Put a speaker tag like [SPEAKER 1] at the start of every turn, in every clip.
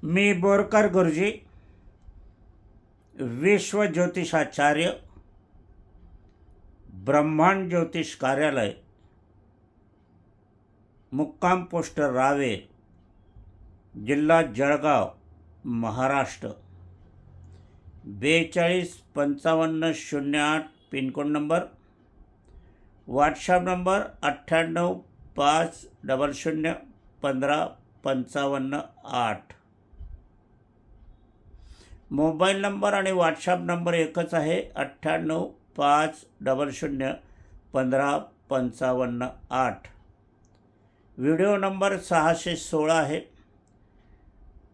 [SPEAKER 1] मी बोरकर गुरुजी, विश्व ज्योतिषाचार्य, ब्रह्मांड ज्योतिष कार्यालय, मुक्काम पोस्ट रावेर, जिल्हा Jalgaon, Maharashtra, 425508 pincode number, WhatsApp number 9850015558, mobile number आणि व्हॉट्सॲप नंबर एकच आहे, 9850015558. व्हिडिओ नंबर 616 आहे,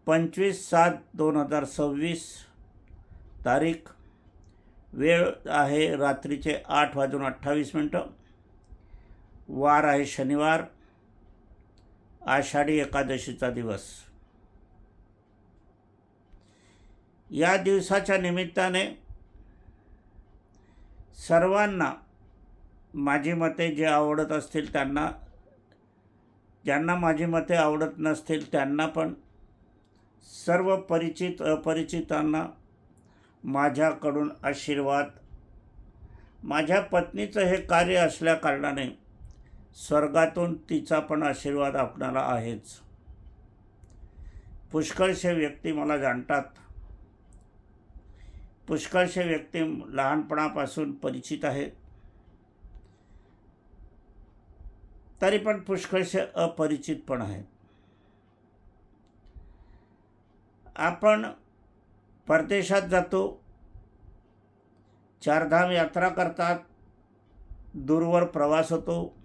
[SPEAKER 1] 25/7/2026. तारीख, वेळ आहे रात्रीचे 8:28. वार आहे शनिवार, आषाढी एकादशीचा दिवस. या दिवसाच्या निमित्ताने सर्वांना माझी मते जे आवडत असतील त्यांना, ज्यांना माझी मते आवडत नसतील त्यांना पण, सर्व परिचित अपरिचितांना माझ्याकडून आशीर्वाद. माझ्या पत्नीचं हे कार्य असल्या कारणाने स्वर्गातून तिचा पण आशीर्वाद आपणाला आहेच. पुष्कळशे व्यक्ती मला जाणतात, पुष्कळशे व्यक्ती लहानपणापासून परिचित आहेत, तरी पण पुष्कळशे अपरिचित पण आहेत. आपण परदेशात जातो, चारधाम यात्रा करतात, दूरवर प्रवास होतो,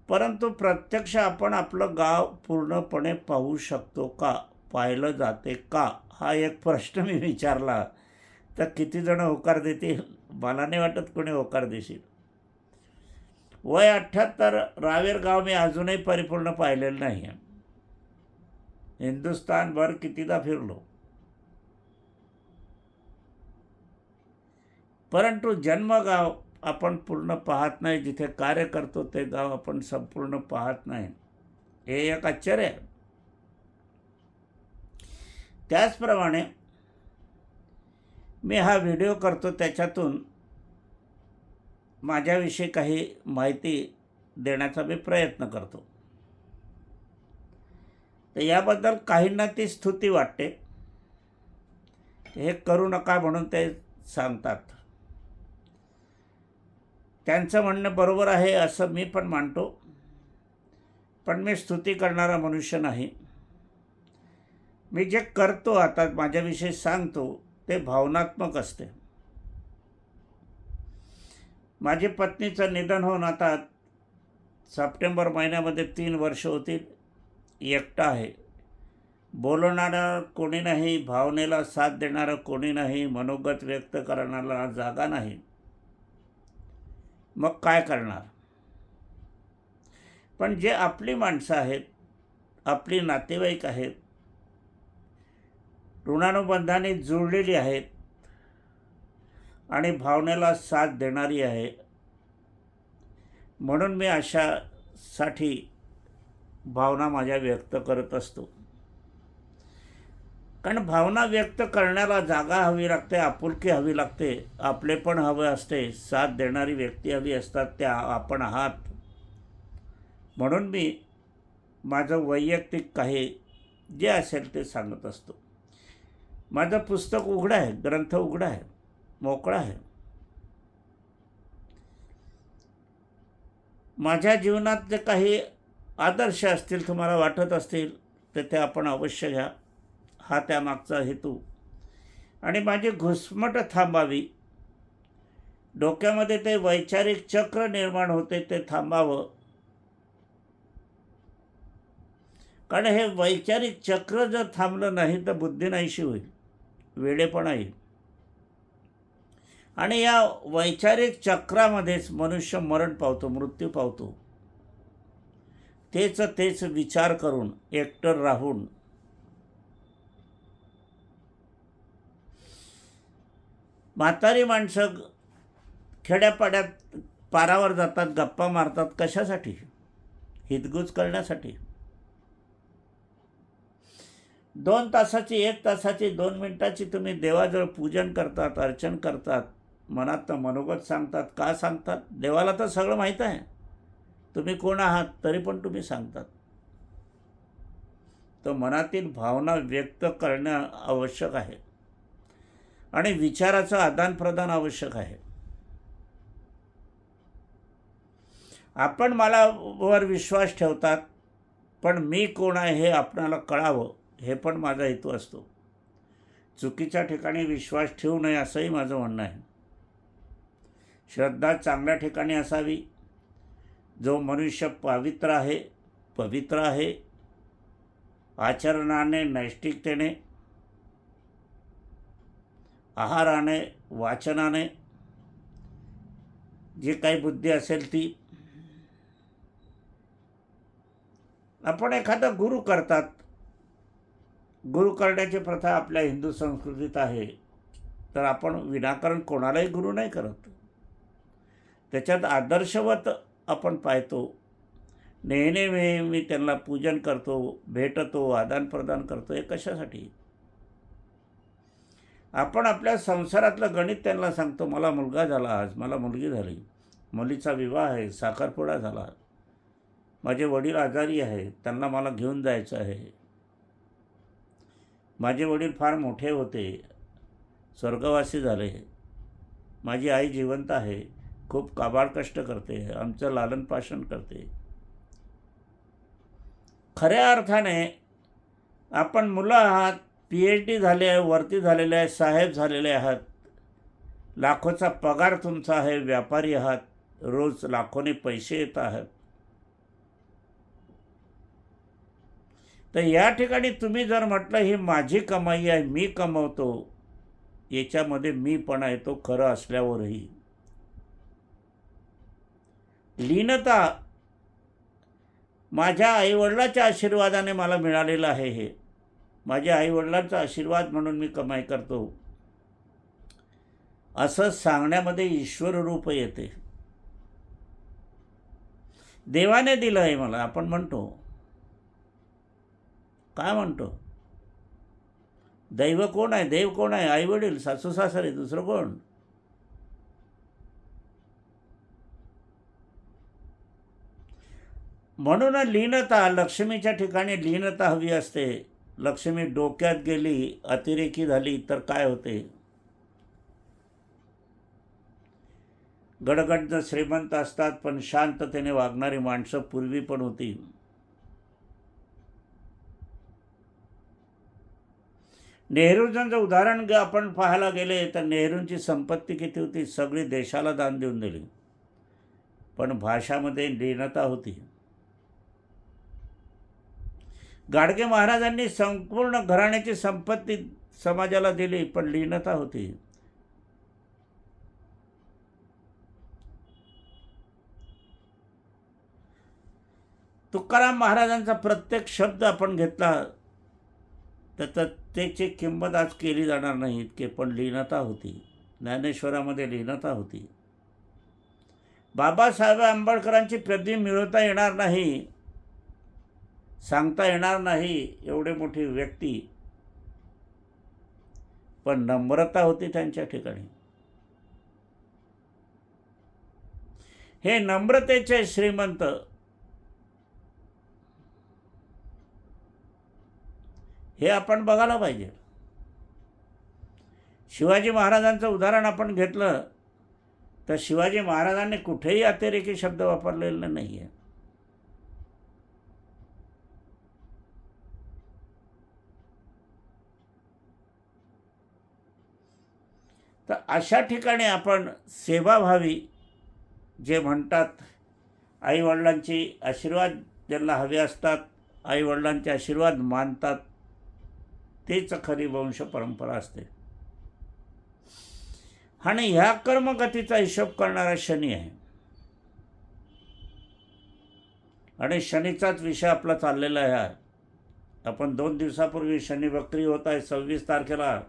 [SPEAKER 1] परंतु प्रत्यक्ष आपण आपलं गाव पूर्णपणे पाहू शकतो का, पाहिलं जाते का, हा एक प्रश्न मी विचारला तर किती जण होकार देतील मला नाही वाटत कोणी होकार देशील. वय 78, रावेर गाव मी अजूनही परिपूर्ण पाहिलेलं नाही आहे. हिंदुस्थानभर कितीदा फिरलो, परंतु जन्मगाव आपण पूर्ण पाहत नाही. जिथे कार्य करतो ते गाव आपण संपूर्ण पाहत नाही. हे एक आश्चर्य आहे. त्याचप्रमाणे मी हा व्हिडिओ करतो, त्याच्यातून माझ्याविषयी काही माहिती देण्याचा मी प्रयत्न करतो. तर याबद्दल काहींना ती स्तुती वाटते, हे करू नका म्हणून ते सांगतात. त्यांचं म्हणणं बरोबर आहे असं मी पण मानतो, पण मी स्तुती करणारा मनुष्य नाही. मी जे करतो, आता माझ्याविषयी सांगतो, ते भावनात्मक असते. माझी पत्नीचं निधन होऊन आता सप्टेंबर महिन्यामध्ये 3 वर्ष होतील. एकटा आहे. बोलणारं कोणी नाही, भावनेला साथ देणारं कोणी नाही, मनोगत व्यक्त करणारा जागा नाही. मग काय करणार? पण जे आपली माणसं आहेत, आपली नातेवाईक आहेत, ऋणानुबंधाने जुळलेली आहेत आणि भावनेला साथ देणारी आहे, म्हणून मी अशासाठी भावना माझ्या व्यक्त करत असतो. कारण भावना व्यक्त करण्याला जागा हवी लागते, आपुलकी हवी लागते, आपलेपण हवे असते, साथ देणारी व्यक्ती हवी असतात. त्या आपण आहात. म्हणून मी माझं वैयक्तिक काही जे असेल ते सांगत असतो. माझं पुस्तक उघडं आहे, ग्रंथ उघडा आहे, मोकळा आहे. माझ्या जीवनात जे काही आदर्श असतील, तुम्हाला वाटत असतील, तर ते आपण अवश्य घ्या. हा त्यामागचा हेतू. आणि माझी घुसमट थांबावी, डोक्यामध्ये ते वैचारिक चक्र निर्माण होते ते थांबावं. कारण हे वैचारिक चक्र जर थांबलं नाही तर बुद्धी नाहीशी होईल, वेडेपणा येईल. आणि या वैचारिक चक्रामध्येच मनुष्य मरण पावतो, मृत्यू पावतो. तेच विचार करून, एकटर राहून. म्हातारी माणसं खेड्यापाड्यात पारावर जातात, गप्पा मारतात. कशासाठी? हितगुज करण्यासाठी. 2 तासाची, 1 तासाची, 2 मिनिटाची तुम्ही देवाजवळ पूजन करतात, अर्चन करतात, मनातनं मनोगत सांगतात. का सांगतात? देवाला तर सगळं माहीत आहे तुम्ही कोण आहात, तरी पण तुम्ही सांगतात. तर मनातील भावना व्यक्त करणं आवश्यक आहे आणि विचाराचं आदानप्रदान आवश्यक आहे. आपण मला वर विश्वास ठेवतात, पण मी कोण आहे हे आपणाला कळावं, हे पण माझा हेतू असतो. चुकीच्या ठिकाणी विश्वास ठेवू नये असंही माझं म्हणणं आहे. श्रद्धा चांगल्या ठिकाणी असावी. जो मनुष्य पवित्र आहे, आचरणाने, नैष्टिकतेने, आहाराने, वाचनाने, जी काही बुद्धी असेल ती. आपण एखादा गुरु करतात, गुरु करण्याची प्रथा आपल्या हिंदू संस्कृतीत आहे, तर आपण विनाकारण कोणालाही गुरु नाही करत. त्याच्यात आदर्शवत आपण पाहतो. नेहमी मी त्यांना पूजन करतो, भेटतो, आदानप्रदान करतो. हे कशासाठी? आपण आपल्या संसारातलं गणित त्यांना सांगतो. मला मुलगा झाला, आज मला मुलगी झाली, मुलीचा विवाह आहे, साखरपुडा झाला, माझे वडील आजारी आहेत, त्यांना मला घेऊन जायचं आहे, माझे वडील फार मोठे होते, स्वर्गवासी झाले, माझी आई जिवंत आहे, खूप काबाड कष्ट करते, आमचं लालनपालन करते. खऱ्या अर्थाने आपण मुलं आहात, PhD झाले आहे, वरती झालेले आहे, साहेब झालेले आहात, लाखोचा पगार तुमचा आहे, व्यापारी आहात, रोज लाखोने पैसे येत आहात. तर या ठिकाणी तुम्ही जर म्हटलं ही माझी कमाई आहे, मी कमवतो, याच्यामध्ये मीपणा येतो खरं असल्यावरही. लीनता माझ्या आईवडिलाच्या आशीर्वादाने मला मिळालेलं आहे, हे माझ्या आईवडिलांचा आशीर्वाद म्हणून मी कमाई करतो, असं सांगण्यामध्ये ईश्वर रूप येते. देवाने दिलं आहे मला, आपण म्हणतो. काय म्हणतो? दैव कोण आहे? देव कोण आहे? आई वडील, सासू सासरे, दुसरं कोण? म्हणून लीनता, लक्ष्मीच्या ठिकाणी लीनता हवी असते. लक्ष्मी डोक्यात गेली, अतिरेकी झाली तर काय होते? गडगंज श्रीमंत असतात, पण शांततेने वागणारी माणसं पूर्वी पण होती. नेहरूंचं जर उदाहरण आपण पाहायला गेले तर नेहरूंची संपत्ती किती होती? सगळी देशाला दान देऊन दिली, पण भाषामध्ये लीनता होती. गाडगे महाराजांनी संपूर्ण घराण्याची संपत्ती समाजाला दिली, पण लीनता होती. तुकाराम महाराजांचा प्रत्येक शब्द आपण घेतला तर त्याची किंमत आज केली जाणार नाही इतके, पण लीनता होती. ज्ञानेश्वरामध्ये लीनता होती. बाबासाहेब आंबेडकरांची प्रति मिळवता येणार नाही, सांगता येणार नाही, एवढे मोठी व्यक्ती, पण नम्रता होती त्यांच्या ठिकाणी. हे नम्रतेचे श्रीमंत, हे आपण बघायला पाहिजे. शिवाजी महाराजांचं उदाहरण आपण घेतलं तर शिवाजी महाराजांनी कुठेही अतिरेकी शब्द वापरलेला नाही आहे. तर अशा ठिकाणी आपण सेवाभावी, जे म्हणतात आईवडिलांची आशीर्वाद ज्यांना हवे असतात, आईवडिलांचे आशीर्वाद मानतात, तेच खरी वंश परंपरा असते. आणि ह्या कर्मगतीचा हिशोब करणारा शनी आहे. आणि शनीचाच विषय आपला चाललेला आहे. आपण 2 दिवसापूर्वी शनी वक्री होत आहे. 26 तारखेला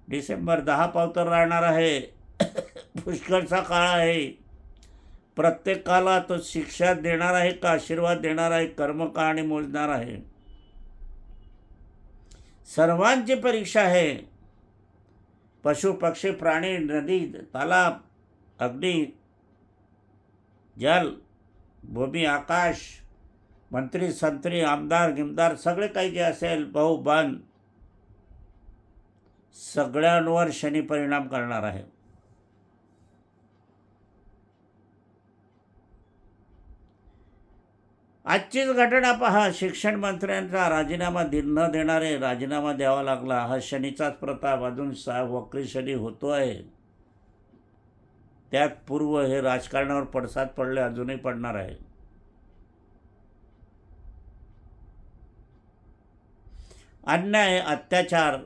[SPEAKER 1] डिसेंबर 10 पावतर राहणार आहे. पुष्कळचा काळ आहे. प्रत्येकाला तो शिक्षा देणार आहे का आशीर्वाद देणार आहे, कर्म का आणि मोजणार आहे. सर्वांची परीक्षा आहे. पशु पक्षी प्राणी नदी तालाब अग्नी जल भूमी आकाश मंत्री संत्री आमदार गिमदार सगळे काही जे असेल भाऊ बन सगळ्यांवर शनी परिणाम करणार आहे. आजचीच घटना पहा. शिक्षण मंत्र्यांचा राजीनामा न देणारे राजीनामा द्यावा लागला. हा शनीचाच प्रताप. अजून वक्री शनी होतो आहे. त्यात पूर्व हे राजकारणावर पडसाद पडले, अजूनही पडणार आहे. अन्याय अत्याचार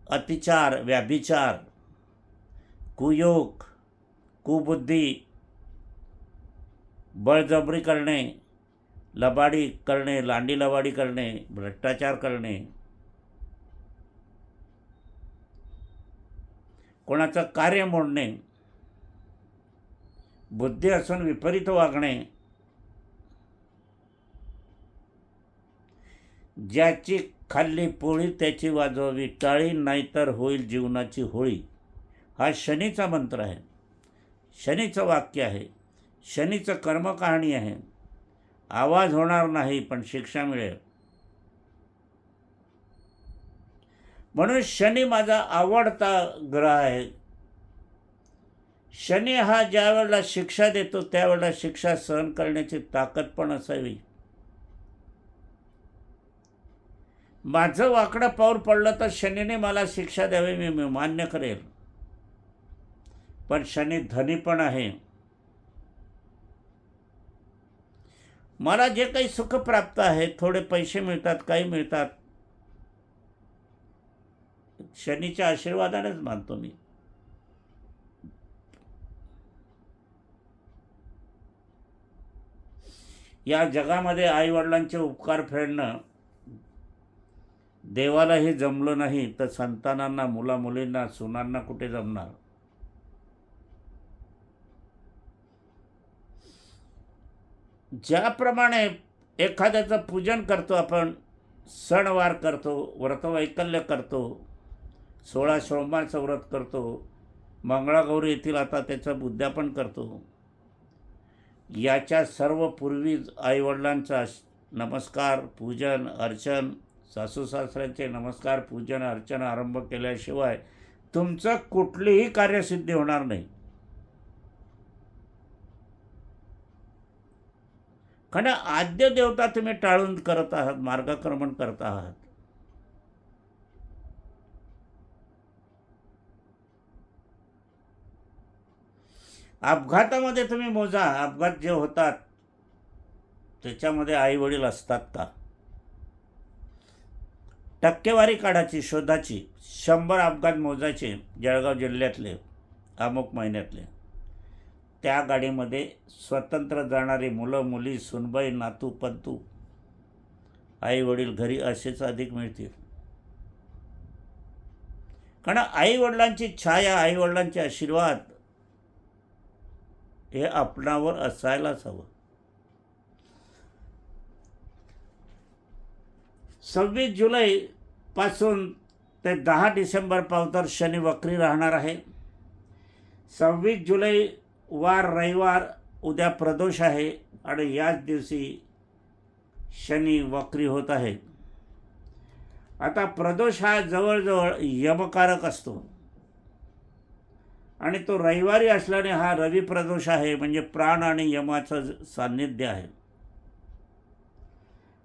[SPEAKER 1] अतिचार व्याभिचार कुयोग कुबुद्धी बळजबरी करणे लबाडी करणे लांडी लबाडी करणे भ्रष्टाचार करणे कोणाचं कार्य मोडणे बुद्धी असून विपरीत वागणे ज्याची खाल्ली पोळी त्याची वाजवावी टाळी नाहीतर होईल जीवनाची होळी. हा शनीचा मंत्र आहे. शनीचं वाक्य आहे. शनीचं कर्मकहाणी आहे. आवाज होणार नाही पण शिक्षा मिळेल. म्हणून शनी माझा आवडता ग्रह आहे. शनी हा ज्या वेळेला शिक्षा देतो त्यावेळेला शिक्षा सहन करण्याची ताकद पण असावी. माझं वाकडं पाऊल पडलं तर शनीने मला शिक्षा द्यावी, मी मान्य करेल. पण शनी धनी पण आहे. मला जे काही सुख प्राप्त आहे, थोडे पैसे मिळतात, काही मिळतात, शनीच्या आशीर्वादानेच मानतो मी. या जगामध्ये आईवडिलांचे उपकार फेडणं देवालाही जमलं नाही तर संतानांना मुलामुलींना सुनांना कुठे जमणार. ज्याप्रमाणे एखाद्याचं पूजन करतो आपण, सणवार करतो, व्रतवैकल्य करतो, 16 सोमवारचं व्रत करतो, मंगळागौरी येथील आता त्याचं उद्यापन करतो, याच्या सर्व पूर्वी आईवडिलांचा नमस्कार पूजन अर्चन सासू सासऱ्यांचे नमस्कार पूजन अर्चन आरंभ केल्याशिवाय तुमचं कुठलीही कार्यसिद्धी होणार नाही. कारण आद्य देवता तुम्ही टाळून करत आहात, मार्गक्रमण करत आहात. अपघातामध्ये तुम्ही मोजा, अपघात जे होतात त्याच्यामध्ये आई वडील असतात का? टक्केवारी काढायची, शोधाची. 100 अपघात मोजायचे जळगाव जिल्ह्यातले अमुक महिन्यातले. त्या गाडीमध्ये स्वतंत्र जाणारी मुलं मुली सुनबाई नातू पंतू आई वडील घरी असेच अधिक मिळतील. कारण आई वडिलांची छाया आई वडिलांचे आशीर्वाद हे आपणावर असायलाच हवं. 26 जुलैपासून ते 10 डिसेंबरपर्यंत शनी वक्री राहणार आहे. 26 जुलै वार रविवार, उद्या प्रदोष आहे आणि याच दिवशी शनी वक्री होत आहे. आता प्रदोष हा जवळजवळ यमकारक असतो आणि तो रविवारी असल्याने हा रवी प्रदोष आहे, म्हणजे प्राण आणि यमाचं सान्निध्य आहे.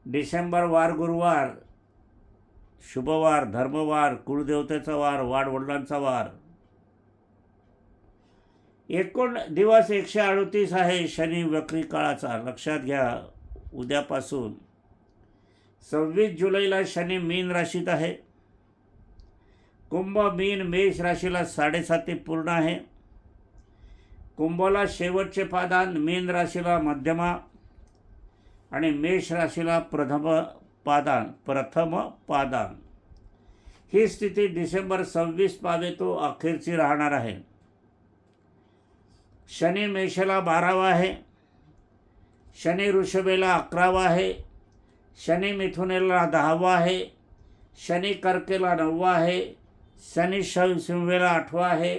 [SPEAKER 1] डिसेंबर वार गुरुवार, शुभवार, धर्मवार, कुळदेवतेचा वार, वाडवडिलांचा वार. एकूण दिवस 138 आहे शनी वक्री काळाचा. लक्षात घ्या, उद्यापासून 26 जुलैला शनी मीन राशीत आहे. कुंभ मीन मेष राशीला 7.5 पूर्ण आहे. कुंभला शेवटचे पादान, मीन राशीला मध्यमा आणि मेष राशीला प्रथम पादान. ही स्थिती डिसेंबर 26 पावे तो अखेरची राहणार आहे. शनी मेषला 12वा आहे, शनी ऋषभेला 11वा आहे, शनी मिथुनेला 10वा आहे, शनी कर्केला 9वा आहे, शनी सिंहेला 8वा आहे,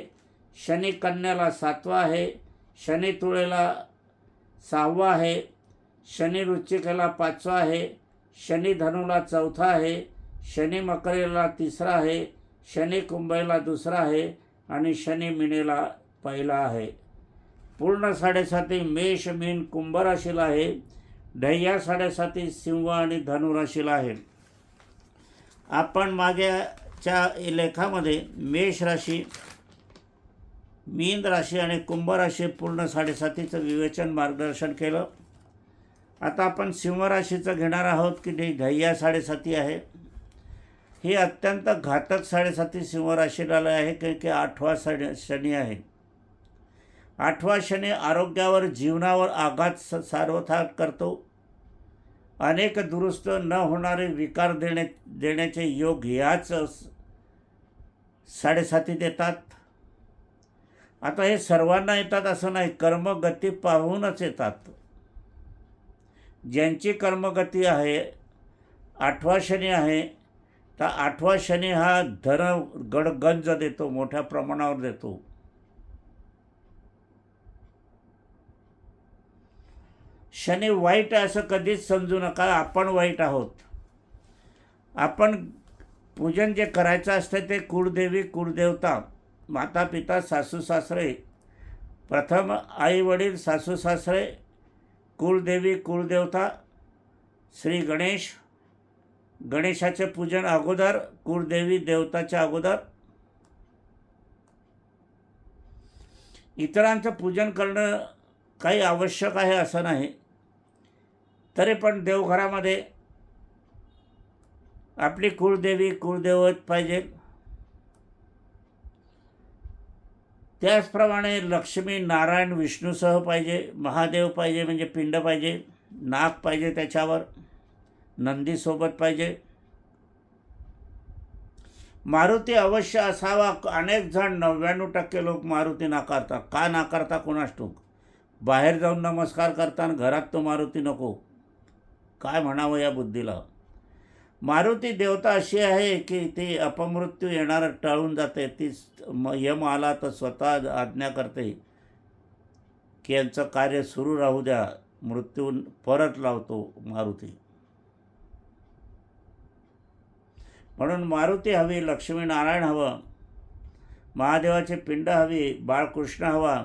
[SPEAKER 1] शनी कन्याला 7वा आहे, शनी तुळेला 6वा आहे, शनी वृश्चिकेला 5वा आहे, शनी धनुला 4था आहे, शनी मकरेला 3रा आहे, शनी कुंभेला 2रा आहे आणि शनी मीनेला 1ला आहे. पूर्ण 7.5 मेष मीन कुंभ राशीला आहे. ढय्या 7.5 सिंह आणि धनु राशीला आहे. आपण मागच्या लेखामध्ये मेष राशी, मीन राशी आणि कुंभ राशी पूर्ण 7.5चं विवेचन मार्गदर्शन केलं. आता आपण सिंह राशीचं घेणार आहोत की ढय्या 7.5 आहे. ही अत्यंत घातक 7.5 सिंह राशीला आहे की 8वा शनी आहे. 8वा शनी आरोग्यावर, जीवनावर आघात सार्वथा करतो. अनेक दुरुस्त न होणारे विकार देण्याचे योग याच 7.5 देतात. आता हे सर्वांना येतात असं नाही, कर्मगती पाहूनच येतात. ज्यांची कर्मगती आहे, 8वा शनी आहे, तर 8वा शनी हा गंज देतो, मोठ्या प्रमाणावर देतो. शनी वाईट आहे असं कधीच समजू नका. आपण वाईट आहोत. आपण पूजन जे करायचं असतं ते कुळदेवी, कुळदेवता, माता पिता, सासू सासरे, प्रथम आई वडील, सासू सासरे, कुळदेवी, कुळदेवता, श्री गणेश, गणेशाचे पूजन अगोदर, कुळदेवी देवताच्या अगोदर. इतरांचं पूजन करणं काही आवश्यक आहे असं नाही. तरी पण देवघरामध्ये आपली कुळदेवी, कुळदैवत पाहिजे. त्याचप्रमाणे लक्ष्मी, नारायण, विष्णूसह पाहिजे. महादेव पाहिजे म्हणजे पिंड पाहिजे. नाग पाहिजे त्याच्यावर. नंदीसोबत पाहिजे. मारुती अवश्य असावा. अनेक जण 99% लोक मारुती नाकारतात. का नाकारता कोणास ठाऊक. बाहेर जाऊन नमस्कार करताना घरात तो मारुती नको. काय म्हणावं या बुद्धीला. मारुती देवता अशी आहे की ती अपमृत्यू येणार टाळून जाते. ती यम आला तर स्वतः आज्ञा करते की यांचं कार्य सुरू राहू द्या, मृत्यू परत लावतो मारुती. म्हणून मारुती हवी, लक्ष्मीनारायण हवं, महादेवाचे पिंड हवी, बाळकृष्ण हवा,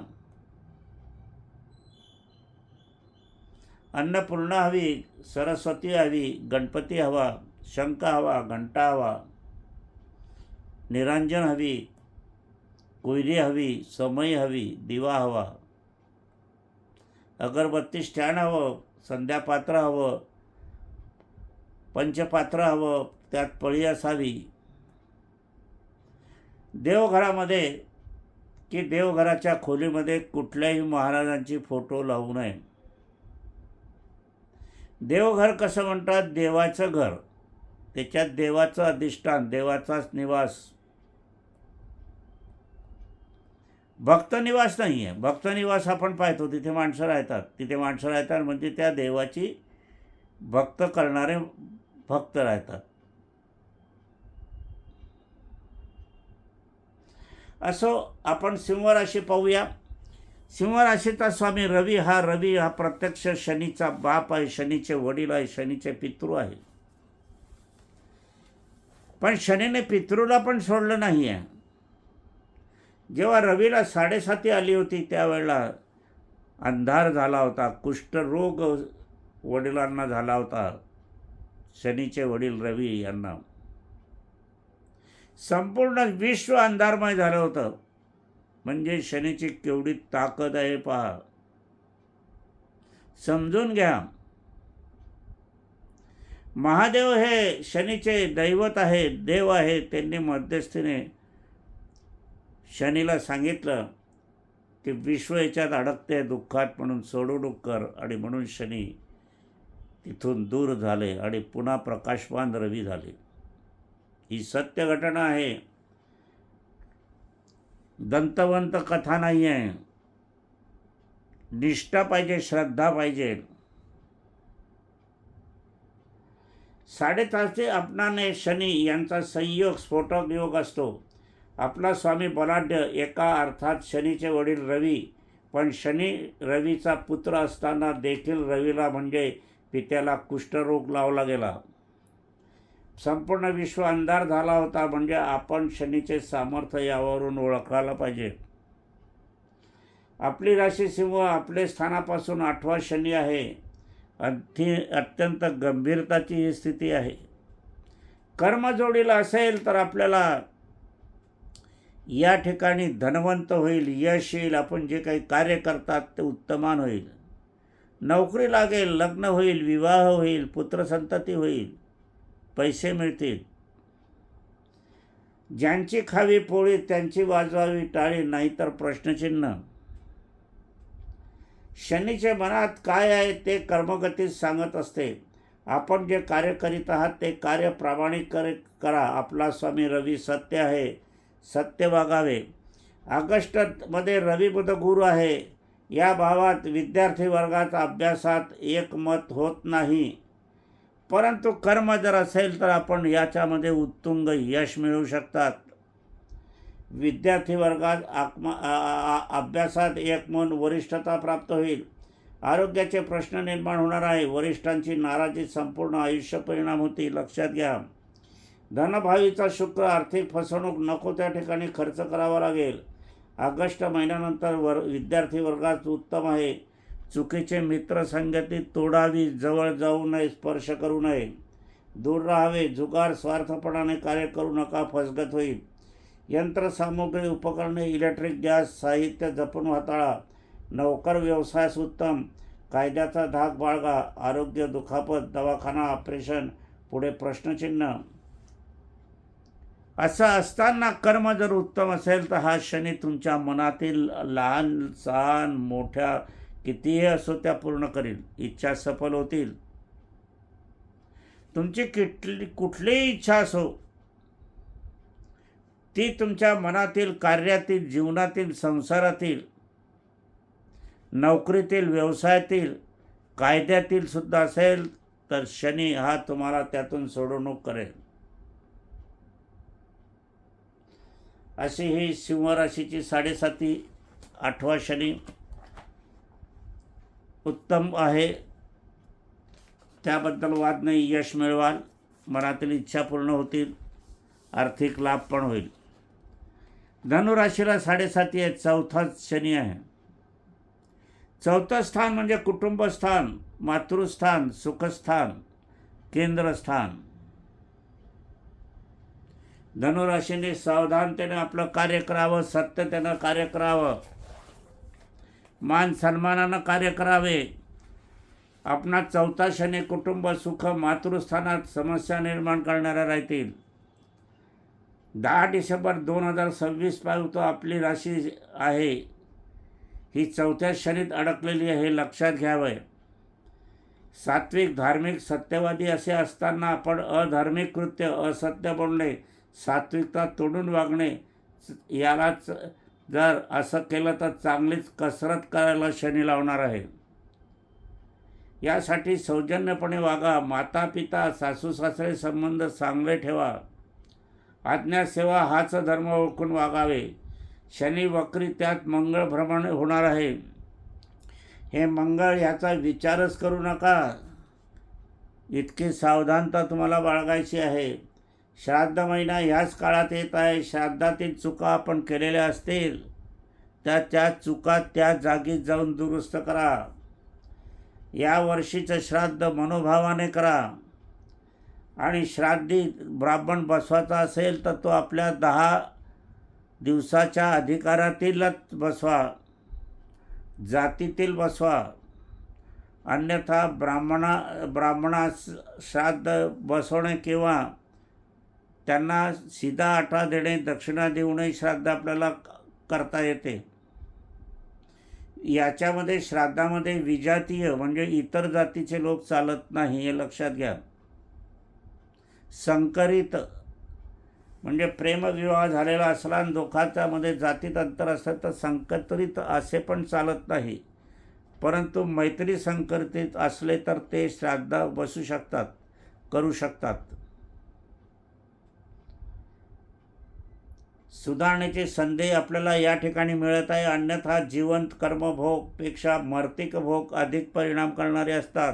[SPEAKER 1] अन्नपूर्णा हवी, सरस्वती हवी, गणपती हवा, शंख हवा, घंटा हवा, निरांजन हवी, कोयरी हवी, समई हवी, दिवा हवा, अगरबत्ती स्टँड हवं, संध्यापात्र हवं, पंचपात्र हवं, त्यात पळी असावी. देवघरामध्ये की देवघराच्या खोलीमध्ये कुठल्याही महाराजांची फोटो लावू नये. देवघर कसं म्हणतात? देवाचं घर. त्याच्यात देवाचं अधिष्ठान, देवाचाच निवास. भक्तनिवास नाही आहे. भक्तनिवास आपण पाहतो तिथे माणसं राहतात. तिथे माणसं राहतात म्हणजे त्या देवाची भक्त करणारे भक्त राहतात. असो, आपण सिंहराशी पाहूया. सिंहराशीचा स्वामी रवी हा प्रत्यक्ष शनीचा बाप आहे, शनीचे वडील आहे, शनीचे पितृ आहे. पण शनीने पितृला पण सोडलं नाही आहे. जेव्हा रवीला 7.5 आली होती त्यावेळेला अंधार झाला होता. कुष्ठरोग वडिलांना झाला होता. शनीचे वडील रवी यांना संपूर्ण विश्व अंधारमय झालं होतं. म्हणजे शनीची केवढी ताकद आहे पहा, समजून घ्या. महादेव हे शनीचे दैवत आहे, देव आहे. त्यांनी मध्यस्थीने शनीला सांगितलं की विश्व याच्यात अडकते दुःखात, म्हणून सोडवणूक कर. आणि म्हणून शनी तिथून दूर झाले आणि पुन्हा प्रकाशवान रवी झाले. ही सत्य घटना आहे, दंतवंत कथा नाही आहे. निष्ठा पाहिजे, श्रद्धा पाहिजे. साडेताचे अपनाने शनी यांचा संयोग स्फोटक योग असतो. आपला स्वामी बलाढ्य एका अर्थात शनीचे वडील रवी, पण शनी रवीचा पुत्र असताना देखील रवीला म्हणजे पित्याला कुष्ठरोग लावला गेला. संपूर्ण विश्व अंधार झाला होता. म्हणजे आपण शनीचे सामर्थ्य यावरून ओळखायला पाहिजे. आपली राशी सिंह, आपले स्थानापासून 8वा शनी आहे. अत्यंत गंभीरताची ही स्थिती आहे. कर्म जोडीला असेल तर आपल्याला या ठिकाणी धनवंत होईल, यश येईल, आपण जे काही कार्य करतात ते उत्तमान होईल, नोकरी लागेल, लग्न होईल, विवाह होईल, पुत्रसंतती होईल, पैसे मिळतील. ज्यांची खावी पोळी त्यांची वाजवावी टाळी, नाहीतर प्रश्नचिन्ह. शनीचे मनात काय आहे ते कर्मगतीत सांगत असते. आपण जे कार्य करीत आहात ते कार्य प्रामाणिक करा. आपला स्वामी रवी सत्य आहे, सत्य वागावे. ऑगस्टमध्ये रवी बुध गुरु आहे. या भावात विद्यार्थी वर्गाचा अभ्यासात एकमत होत नाही, परंतु कर्म जर असेल तर आपण याच्यामध्ये उत्तुंग यश मिळवू शकतात. विद्यार्थी वर्गात अभ्यासात एकमन, वरिष्ठता प्राप्त होईल. आरोग्याचे प्रश्न निर्माण होणार आहे. वरिष्ठांची नाराजी संपूर्ण आयुष्य परिणाम होती, लक्षात घ्या. धनभावीचा शुक्र, आर्थिक फसवणूक, नको त्या ठिकाणी खर्च करावा लागेल. ऑगस्ट महिन्यानंतर विद्यार्थी वर्गात उत्तम आहे. चुकीचे मित्र संगती तोडावी. जवळ जाऊ नये, स्पर्श करू नये, दूर राहावे. जुगार, स्वार्थपणाने कार्य करू नका, फसगत होईल. यंत्रसामुग्री, उपकरणे, इलेक्ट्रिक, गॅस, साहित्य जपून हाताळा. नोकर व्यवसायास उत्तम. कायद्याचा धाक बाळगा. आरोग्य दुखापत, दवाखाना, ऑपरेशन, पुढे प्रश्नचिन्ह. असं असताना कर्म जर उत्तम असेल तर हा शनी तुमच्या मनातील लहान सहान मोठ्या कितीही असो त्या पूर्ण करील. इच्छा सफल होतील. तुमची कुठलीही इच्छा असो ती तुमच्या मनातील, कार्यातील, जीवनातील, संसारातील, नोकरीतील, व्यवसायातील, कायद्यातील सुद्धा असेल तर शनी हा तुम्हाला त्यातून सोडवणूक करेल. अशी ही सिंह राशीची 7.5 8वा शनी उत्तम आहे. त्याबद्दल वाद नाही. यश मिळवाल, मनातील इच्छा पूर्ण होतील, आर्थिक लाभ पण होईल. धनुराशीला 7.5 आहे. 4था शनी आहे. 4थं स्थान म्हणजे कुटुंबस्थान, मातृस्थान, सुखस्थान, केंद्रस्थान. धनुराशीने सावधानतेने आपलं कार्य करावं, सत्यतेनं कार्य करावं, मान सन्मानानं कार्य करावे. आपणा 4था शनी कुटुंब, सुख, मातृस्थानात समस्या निर्माण करणाऱ्या राहतील. 10 डिसेंबर 2026 पासून आपली राशी आहे ही 4थ्या शनीत अडकलेली आहे, हे लक्षात घ्यावं. सात्विक, धार्मिक, सत्यवादी असे असताना आपण अधार्मिक कृत्य, असत्य बोलणे, सात्विकता तोडून वागणे, यालाच जर असं केलं तर चांगलीच कसरत करायला शनी लावणार आहे. यासाठी सौजन्यपणे वागा. माता पिता, सासू सासरे संबंध चांगले ठेवा. आज्ञासेवा हाच धर्म ओळखून वागावे. शनी वक्री, त्यात मंगळ भ्रमण होणार आहे. हे मंगळ ह्याचा विचारच करू नका. इतकी सावधानता तुम्हाला बाळगायची आहे. श्राद्ध महिना ह्याच काळात येत आहे. श्राद्धातील चुका आपण केलेल्या असतील त्या चुका त्या जागी जाऊन दुरुस्त करा. या वर्षीचं श्राद्ध मनोभावाने करा. आणि श्राद्धी ब्राह्मण बसवायचा असेल तर तो आपल्या 10 दिवसाच्या अधिकारातीलच बसवा, जातीतील बसवा. अन्यथा ब्राह्मणास श्राद्ध बसवणे किंवा त्यांना सीधा आटा देणे, दक्षिणा देऊनही श्राद्ध आपल्याला करता येते. याच्यामध्ये श्राद्धामध्ये विजातीय म्हणजे इतर जातीचे लोक चालत नाही, हे लक्षात घ्या. संकरित म्हणजे प्रेमविवाह झालेला असला आणि दोघांच्यामध्ये जातीत अंतर असलं तर संकरित असे पण चालत नाही. परंतु मैत्री संकरित असले तर ते श्राद्ध बसू शकतात. करू शकतात. सुधारण्याची संधी आपल्याला या ठिकाणी मिळत आहे. अन्यथा जिवंत कर्मभोगपेक्षा मर्तिक भोग अधिक परिणाम करणारे असतात.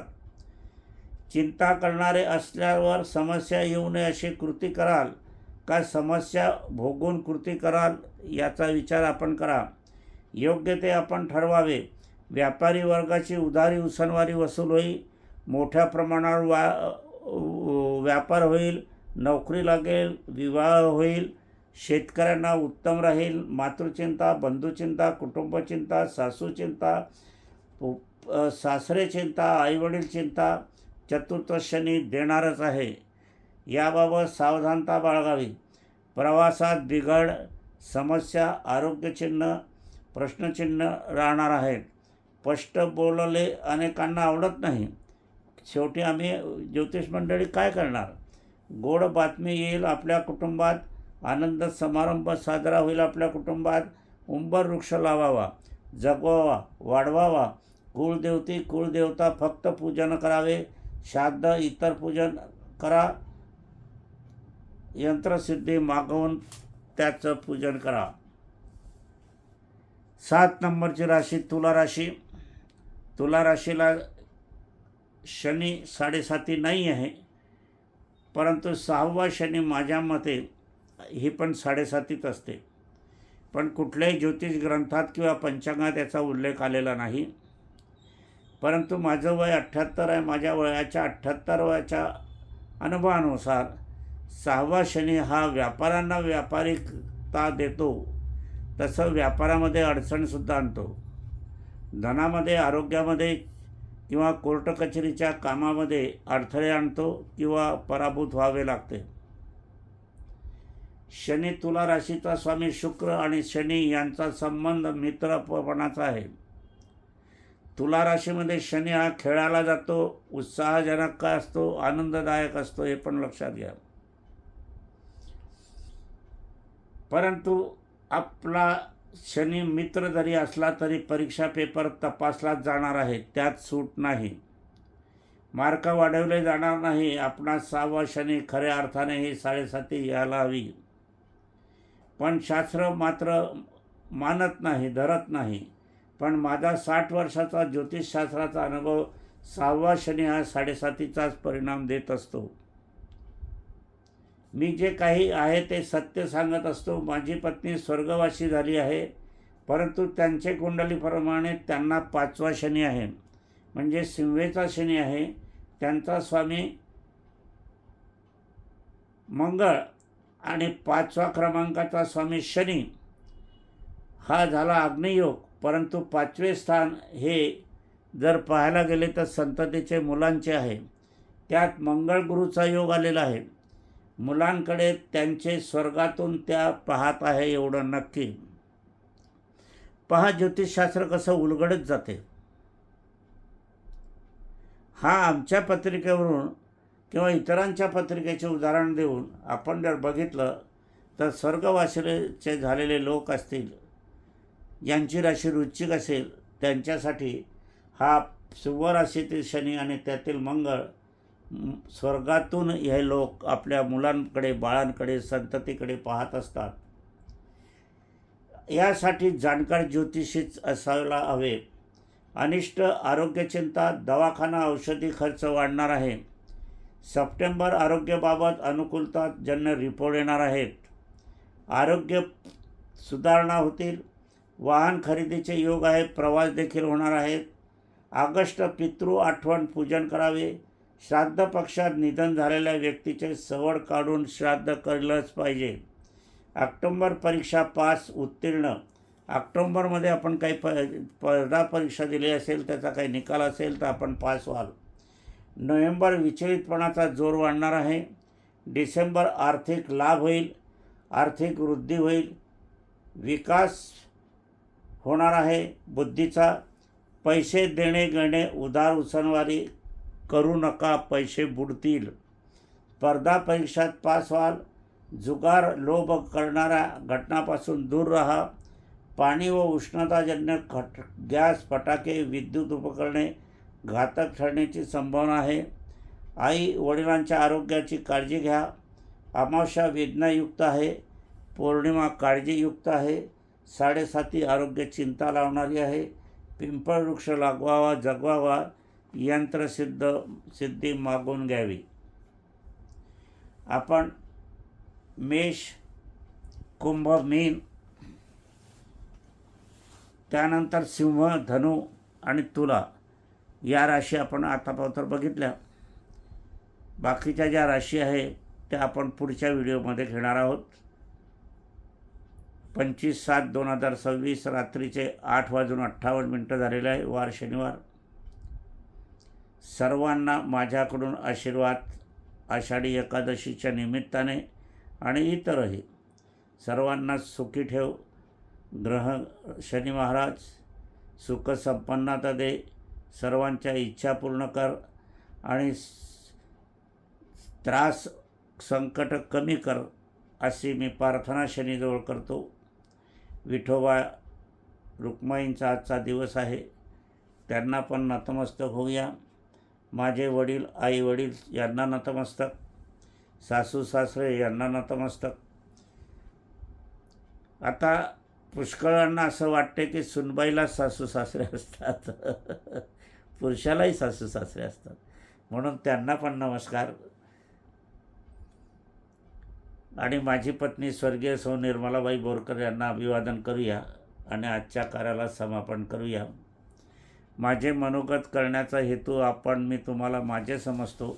[SPEAKER 1] चिंता करणारे असल्यावर समस्या येऊ नये अशी कृती कराल का समस्या भोगून कृती कराल याचा विचार आपण करा. योग्य ते आपण ठरवावे. व्यापारी वर्गाची उधारी उसनवारी वसूल होईल. मोठ्या प्रमाणावर व्यापार होईल. नोकरी लागेल. विवाह होईल. शेतकऱ्यांना उत्तम राहील. मातृचिंता, बंधुचिंता, कुटुंबचिंता, सासूचिंता, सासरे चिंता, आईवडील चिंता चतुर्थ शनी देणारच आहे. याबाबत सावधानता बाळगावी. प्रवासात बिघड, समस्या, आरोग्यचिन्ह, प्रश्नचिन्ह राहणार आहेत. स्पष्ट बोलले अनेकांना आवडत नाही. शेवटी आम्ही ज्योतिष मंडळी काय करणार. गोड बातमी येईल आपल्या कुटुंबात. आनंद समारंभ साजरा होईल आपल्या कुटुंबात. उंबर वृक्ष लावावा, जगवावा, वाढवावा. कुळदेवती कुळदेवता फक्त पूजन करावे. श्राद्ध इतर पूजन करा. यंत्रसिद्धी मागवून त्याचं पूजन करा. 7 नंबरची राशी तुला राशी. तुला राशीला शनी 7.5 नाही आहे, परंतु 6वा शनी माझ्या मते ही पण 7.5 असते. पण कुठल्याही ज्योतिष ग्रंथात किंवा पंचांगात याचा उल्लेख आलेला नाही. परंतु माझं वय 78 आहे. माझ्या वयाच्या 78 वयाच्या अनुभवानुसार 6वा शनी हा व्यापाऱ्यांना व्यापारिकता देतो, तसं व्यापारामध्ये अडचणसुद्धा आणतो. धनामध्ये, आरोग्यामध्ये किंवा कोर्ट कचेरीच्या कामामध्ये अडथळे आणतो किंवा पराभूत व्हावे लागते. शनी तुला राशीचा स्वामी शुक्र आणि शनी यांचा संबंध मित्रपणाचा आहे. तुला राशीमध्ये शनी हा खेळायला जातो, उत्साहजनक असतो, आनंददायक असतो, हे पण लक्षात घ्या. परंतु आपला शनी मित्र जरी असला तरी परीक्षा पेपर तपासलाच जाणार आहे, त्यात सूट नाही. मार्क वाढवले जाणार नाही. आपणा 6वा शनी खऱ्या अर्थाने ही 7.5 यायला हवी. पण शास्त्र मात्र मानत नाही, धरत नाही. पण माझा 60 वर्षाचा ज्योतिषशास्त्राचा अनुभव 6वा शनी हा 7.5चाच परिणाम देत असतो. मी जे काही आहे ते सत्य सांगत असतो. माझी पत्नी स्वर्गवासी झाली आहे, परंतु त्यांचे कुंडलीप्रमाणे त्यांना 5वा शनी आहे, म्हणजे सिंहेचा शनी आहे. त्यांचा स्वामी मंगळ आणि 5व्या क्रमांकाचा स्वामी शनी हा झाला अग्नियोग. परंतु 5वे स्थान हे जर पाहायला गेले तर संततीचे मुलांचे आहे. त्यात मंगळ गुरुचा योग आलेला आहे. मुलांकडे त्यांचे स्वर्गातून त्या पाहत आहे, एवढं नक्की. पहा ज्योतिषशास्त्र कसं उलगडत जाते. हा आमच्या पत्रिकेवरून किंवा इतरांच्या पत्रिकेचे उदाहरण देऊन आपण जर बघितलं तर स्वर्गवासीचे झालेले लोक असतील, ज्यांची राशी वृश्चिक असेल, त्यांच्यासाठी हा सिंह राशीतील शनी आणि त्यातील मंगळ स्वर्गातून हे लोक आपल्या मुलांकडे, बाळांकडे, संततीकडे पाहत असतात. यासाठी जाणकार ज्योतिषीच असायला हवे. अनिष्ट, आरोग्यचिंता, दवाखाना, औषधी खर्च वाढणार आहे. सप्टेंबर आरोग्याबाबत अनुकूलता जन्य रिपोर्ट येणार आहेत. आरोग्य सुधारणा होतील. वाहन खरेदीचे योग आहे. प्रवास देखील होणार आहेत. ऑगस्ट पितृ आठवण पूजन करावे. श्राद्ध पक्षात निधन झालेल्या व्यक्तीचे सवड काढून श्राद्ध केलंच पाहिजे. ऑक्टोंबर परीक्षा पास उत्तीर्ण. ऑक्टोंबरमध्ये आपण काही स्पर्धा परीक्षा दिली असेल, त्याचा काही निकाल असेल तर आपण पास व्हाल. नोव्हेंबर विचलितपणाचा जोर वाढणार आहे. डिसेंबर आर्थिक लाभ होईल, आर्थिक वृद्धी होईल, विकास होणार आहे बुद्धीचा. पैसे देणे घेणे, उधार उसनवारी करू नका, पैसे बुडतील. स्पर्धा परीक्षात पास व्हाल. जुगार, लोभ करणाऱ्या घटनापासून दूर राहा. पाणी व उष्णताजन्य गॅस, फटाके, विद्युत उपकरणे घातक ठरण्याची संभावना आहे. आई वडिलांच्या आरोग्याची काळजी घ्या. अमावस्या वेदनायुक्त आहे, पौर्णिमा काळजीयुक्त आहे, 7:30 आरोग्य चिंता लावणारी आहे. पिंपळ वृक्ष लागवावा, जगवावा, सिद्धी मागून घ्यावी. आपण मेष, कुंभ, मीन, त्यानंतर सिंह, धनु आणि तुला या राशी आपण आतापर्यंत बघितल्या. बाकीच्या ज्या राशी आहे त्या आपण पुढच्या व्हिडिओमध्ये घेणार आहोत. 25/7/2026 रात्रीचे 8:58 झालेले आहे, वार शनिवार. सर्वांना माझ्याकडून आशीर्वाद. आषाढी एकादशीच्या निमित्ताने आणि इतरही सर्वांना सुखी ठेव. ग्रह शनी महाराज सुखसंपन्नता दे, सर्वांच्या इच्छा पूर्ण कर आणि त्रास संकट कमी कर अशी मी प्रार्थना शनीजवळ करतो. विठोबा रुक्माईंचा आजचा दिवस आहे, त्यांना पण नतमस्तक होऊया. माझे वडील, आई वडील यांना नतमस्तक, सासू सासरे यांना नतमस्तक. आता पुष्कळांना असं वाटते की सुनबाईला सासू सासरे असतात, पुरुषालाही सासू सासरे असतात, म्हणून त्यांना पण नमस्कार. आणि माझी पत्नी स्वर्गीय सौ निर्मलाबाई बोरकर यांना अभिवादन करूया आणि आजच्या कार्याला समापन करूया. माझे मनोगत करण्याचा हेतू मी तुम्हाला माझे समजतो,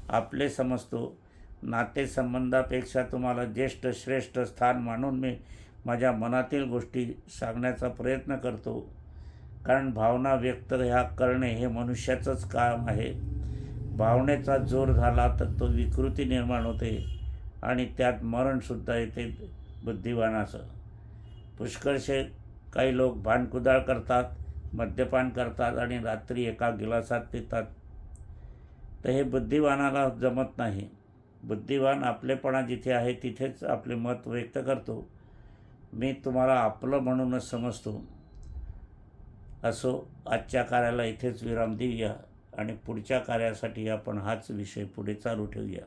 [SPEAKER 1] आपले समजतो. नातेसंबंधापेक्षा तुम्हाला ज्येष्ठ श्रेष्ठ स्थान मानून मी माझ्या मनातील गोष्टी सांगण्याचा प्रयत्न करतो. कारण भावना व्यक्त करणे हे मनुष्याचंच काम आहे. भावनेचा जोर झाला तर तो विकृती निर्माण होते आणि त्यात मरणसुद्धा येते बुद्धिवानाचं. पुष्कळसे काही लोक भांडकुदळ करतात, मद्यपान करतात आणि रात्री एका गिलासात पितात. तर हे बुद्धिवानाला जमत नाही. बुद्धिवान आपलेपणा जिथे आहे तिथेच आपले मत व्यक्त करतो. मी तुम्हाला आपलं म्हणूनच समजतो. असो, आजच्या कार्याला इथेच विराम देऊया आणि पुढच्या कार्यासाठी आपण हाच विषय पुढे चालू ठेवूया.